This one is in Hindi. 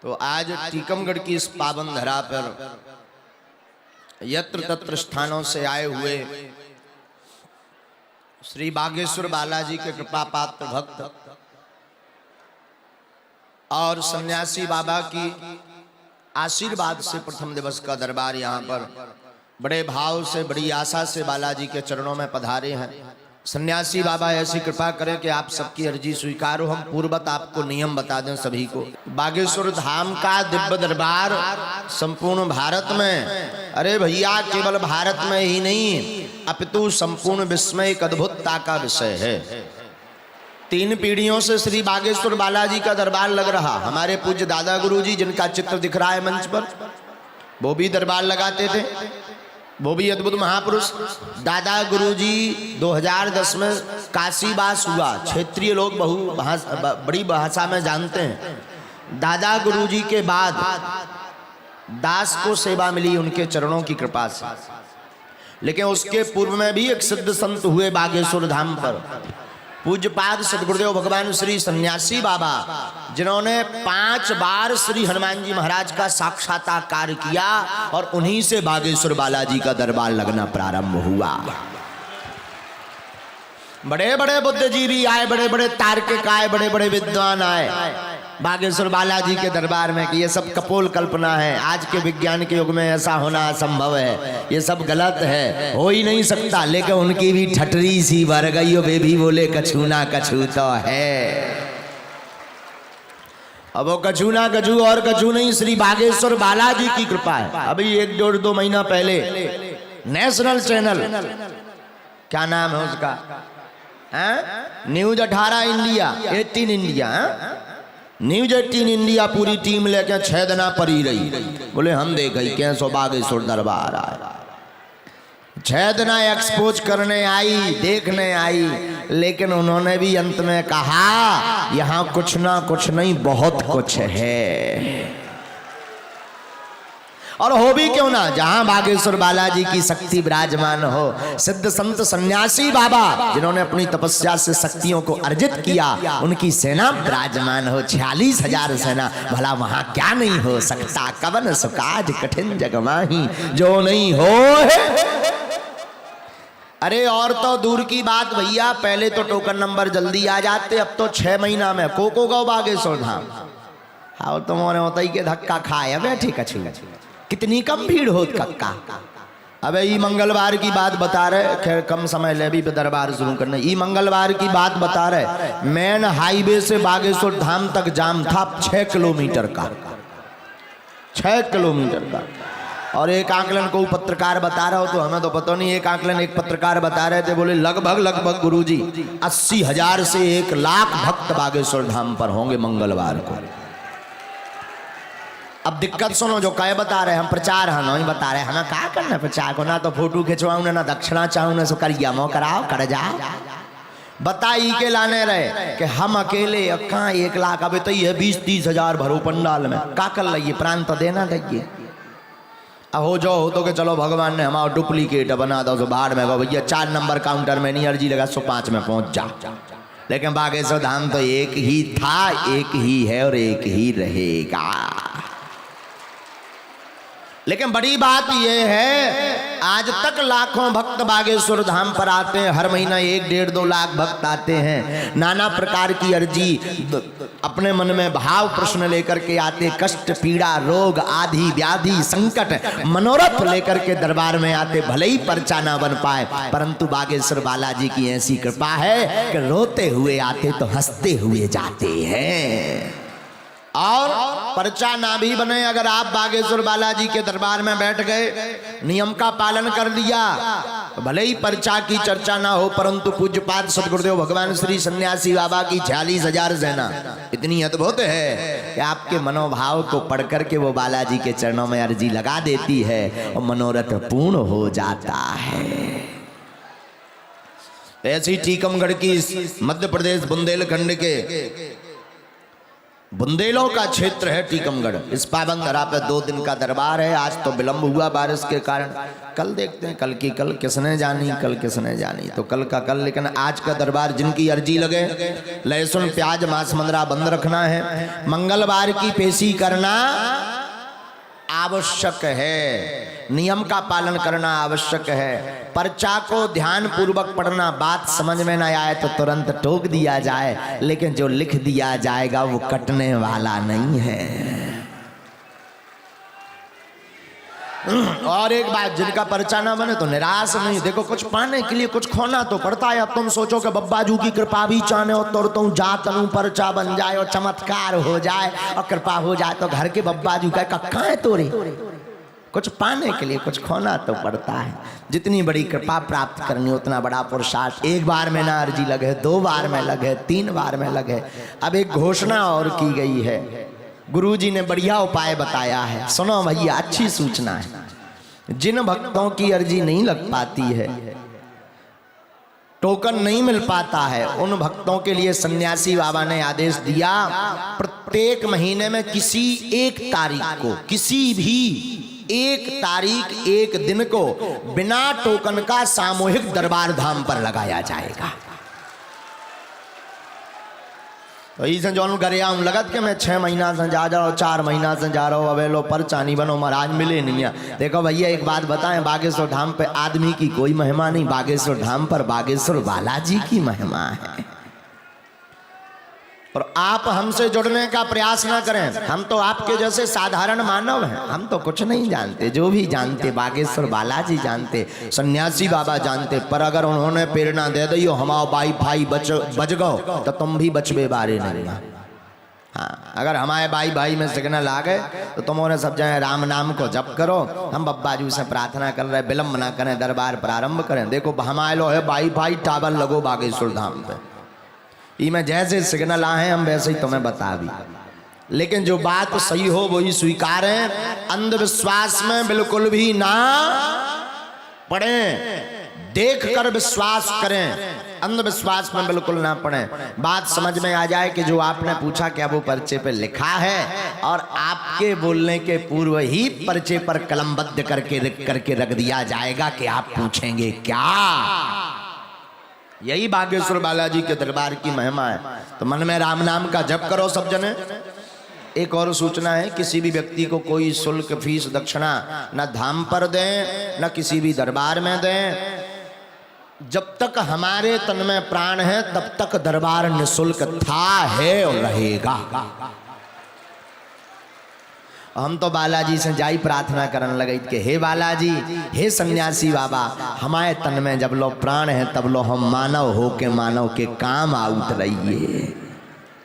तो आज टीकमगढ़ की इस पावन धरा पर यत्र तत्र स्थानों से आए हुए श्री बागेश्वर बालाजी के कृपा पात्र भक्त और सन्यासी बाबा की आशीर्वाद से प्रथम दिवस का दरबार यहाँ पर बड़े भाव से बड़ी आशा से बालाजी के चरणों में पधारे हैं। सन्यासी बाबा ऐसी कृपा करें कि आप सबकी अर्जी स्वीकार हो। हम पूर्वत आपको नियम बता दें सभी को। बागेश्वर धाम का दिव्य दरबार संपूर्ण भारत में, अरे भैया केवल भारत में ही नहीं अपितु संपूर्ण विश्व में एक अद्भुतता का विषय है। 3 पीढ़ियों से श्री बागेश्वर बालाजी का दरबार लग रहा। हमारे पूज्य दादा गुरुजी जिनका चित्र दिख रहा है मंच पर, वो भी दरबार लगाते थे, वो भी अद्भुत महापुरुष। दादा गुरुजी 2010 में काशीवास हुआ। क्षेत्रीय लोग बड़ी भाषा में जानते हैं। दादा गुरुजी के बाद दास को सेवा मिली उनके चरणों की कृपा से, लेकिन उसके पूर्व में भी एक सिद्ध संत हुए बागेश्वर धाम पर, पूज्यपाद सदगुरुदेव भगवान श्री सन्यासी बाबा, जिन्होंने 5 बार श्री हनुमान जी महाराज का साक्षात्कार किया और उन्हीं से बागेश्वर बालाजी का दरबार लगना प्रारंभ हुआ। बड़े बड़े बुद्धिजीवी आए, बड़े बड़े तार्किक आए, बड़े बड़े विद्वान आए बागेश्वर बालाजी के दरबार में कि ये सब कपोल कल्पना है, आज के विज्ञान के युग में ऐसा होना असंभव है, ये सब गलत है, हो ही नहीं सकता। लेकिन उनकी भी ठटरी सी भर गई, वे भी बोले कछु ना कछु तो है। अब वो कछु ना कछु और कछु नहीं, श्री बागेश्वर बालाजी की कृपा है। अभी 1-1.5-2 महीना पहले नेशनल चैनल, क्या नाम है उसका, news 18 India, 18 India, news 18 India पूरी टीम लेके 6 दिन पर ही रही। बोले हम देख कैसो बागेश्वर दरबार आया। 6 दिन एक्सपोज करने आई, देखने आई, लेकिन उन्होंने भी अंत में कहा यहाँ कुछ ना कुछ नहीं बहुत कुछ है। और हो भी क्यों ना, जहां बागेश्वर बालाजी की शक्ति विराजमान हो, सिद्ध संत सन्यासी बाबा जिन्होंने अपनी तपस्या से शक्तियों को अर्जित किया, उनकी सेना विराजमान हो, 46,000 सेना, भला वहां क्या नहीं हो सकता। कवन सुकाज कठिन जग माही जो नहीं हो है। अरे और तो दूर की बात भैया, पहले तो टोकन नंबर जल्दी आ जाते, अब तो 6 महीना में कोको गौ बागेश्वर धाम। हाँ तुम्हारे होता ही के धक्का खाए बैठी कछु, कितनी कम भीड़ हो कक्का। अबे ये मंगलवार की बात बता रहे, खैर कम समय ले भी दरबार शुरू करने। ये मंगलवार की बात बता रहे, मेन हाईवे से बागेश्वर धाम तक जाम था 6 किलोमीटर का, 6 किलोमीटर का। और एक आंकलन को पत्रकार बता रहा हो, तो हमें तो पता नहीं, एक आंकलन एक पत्रकार बता रहे थे, बोले लगभग गुरुजी 80,000 से 1 लाख भक्त बागेश्वर धाम पर होंगे मंगलवार को। अब दिक्कत सुनो, जो कहे बता रहे हम प्रचार है नहीं बता रहे, हमें क्या करना प्रचार को, ना तो फोटो खिंचवाऊ ना दक्षिणा चाहूँ ना सो करिया मो कराओ कर जाओ। बताई के लाने रहे कि हम अकेले कहाँ 1 लाख, अब तो ये 20-30 हजार भरो पंडाल में, का कर लिये प्राण तो देना देंगे। अब हो जाओ हो तो कि चलो भगवान ने हमारा डुप्लीकेट बना दो, बाहर में भैया 4 नंबर काउंटर में नहीं अर्जी लगा 105 में पहुंच जा। लेकिन बागेश्वर धाम तो एक ही था, एक ही है और एक ही रहेगा। लेकिन बड़ी बात यह है, आज तक लाखों भक्त बागेश्वर धाम पर आते हैं, हर महीना 1-1.5-2 लाख भक्त आते हैं, नाना प्रकार की अर्जी अपने मन में भाव प्रश्न लेकर के आते, कष्ट पीड़ा रोग आदि व्याधि संकट मनोरथ लेकर के दरबार में आते, भले ही पर्चा ना बन पाए, परंतु बागेश्वर बालाजी की ऐसी कृपा है कि रोते हुए आते तो हंसते हुए जाते हैं। और पर्चा ना भी बने, अगर आप बागेश्वर बालाजी के दरबार में बैठ गए, नियम का पालन कर दिया, तो भले ही पर्चा की चर्चा ना हो, परंतु पूज्यपाद सदगुरुदेव भगवान श्री सन्यासी बाबा की 46,000 सेना इतनी अद्भुत है कि आपके मनोभाव को पढ़ करके वो बालाजी के चरणों में अर्जी लगा देती है और मनोरथ पूर्ण हो जाता है। ऐसी टीकमगढ़ की मध्य प्रदेश बुंदेलखंड के बुंदेलों का क्षेत्र है टीकमगढ़। इस पावन धरा पे 2 दिन का दरबार है। आज तो विलंब हुआ बारिश के कारण, कल देखते हैं, कल की कल किसने जानी, कल किसने जानी, तो कल का कल। लेकिन आज का दरबार जिनकी अर्जी लगे, लहसुन प्याज मांस मंदरा बंद रखना है, मंगलवार की पेशी करना आवश्यक है, नियम का पालन करना आवश्यक है, पर्चा को ध्यान पूर्वक पढ़ना, बात समझ में न आए तो तुरंत टोक दिया जाए, लेकिन जो लिख दिया जाएगा वो कटने वाला नहीं है। और एक बात, जिनका पर्चा ना बने तो निराश नहीं। देखो, कुछ पाने के लिए कुछ खोना तो पड़ता है। अब तुम सोचो कि बब्बाजू की कृपा भी चाहे हो तो तुम जातनु पर्चा बन जाए और चमत्कार हो जाए और कृपा हो जाए, तो घर के बब्बाजू का कक्का है तोरे। कुछ पाने के लिए कुछ खोना तो पड़ता है। जितनी बड़ी कृपा प्राप्त करनी उतना बड़ा पुरुषार्थ। एक बार में ना अर्जी लगे, 2 बार में लगे, 3 बार में लगे। अब एक घोषणा और की गई है, गुरुजी ने बढ़िया उपाय बताया है, सुनो भैया, अच्छी सूचना है। जिन भक्तों की अर्जी नहीं लग पाती है, टोकन नहीं मिल पाता है, उन भक्तों के लिए सन्यासी बाबा ने आदेश दिया, प्रत्येक महीने में किसी एक तारीख को, किसी भी एक तारीख, एक दिन को बिना टोकन का सामूहिक दरबार धाम पर लगाया जाएगा। तो इसे जो गया हूँ लगत के मैं 6 महीना से जा रहा हूँ, 4 महीना से जा रहा हूँ, अबे लो पर्चा नहीं बनो, महाराज मिले नहीं है। देखो भैया, एक बात बताएं, बागेश्वर धाम पे आदमी की कोई महिमा नहीं, बागेश्वर धाम पर बागेश्वर बालाजी की महिमा है। और आप हमसे जुड़ने का प्रयास ना करें, हम तो आपके जैसे साधारण मानव हैं, हम तो कुछ नहीं जानते। जो भी जानते बागेश्वर बालाजी जानते, सन्यासी बाबा जानते। पर अगर उन्होंने प्रेरणा दे दी हमारा बाई भाई बच गो, तो तुम भी बचबे बारे नहीं। हाँ, अगर हमारे भाई भाई में सिग्नल आ गए तो तुमने सब जाए राम नाम को जप करो। हम बब्बाजू से प्रार्थना कर रहे, विलम्ब ना करें, दरबार प्रारंभ करें। देखो हमारे लो है भाई भाई टावर लगो बागेश्वर धाम पे, में जैसे सिग्नल आए हम वैसे ही तुम्हें बता भी। लेकिन जो बात सही हो वही स्वीकारें, अंधविश्वास में बिल्कुल भी ना पड़े, देख कर विश्वास करें, अंधविश्वास में बिल्कुल ना पड़े। बात समझ में आ जाए कि जो आपने पूछा क्या वो पर्चे पे लिखा है, और आपके बोलने के पूर्व ही पर्चे पर कलमबद्ध करके रख दिया जाएगा कि आप पूछेंगे क्या। यही बागेश्वर बालाजी के दरबार की महिमा है। तो मन में राम नाम का जप करो सब जने। एक और सूचना है, किसी भी व्यक्ति को कोई शुल्क फीस दक्षिणा न धाम पर दें न किसी भी दरबार में दें। जब तक हमारे तन में प्राण है तब तक दरबार निःशुल्क था, है और रहेगा। हम तो बालाजी से जाई प्रार्थना करने लगे कि हे बालाजी, हे सन्यासी बाबा, हमारे तन में जब लो प्राण है तब लो हम मानव हो के मानव के काम आउत रहिए।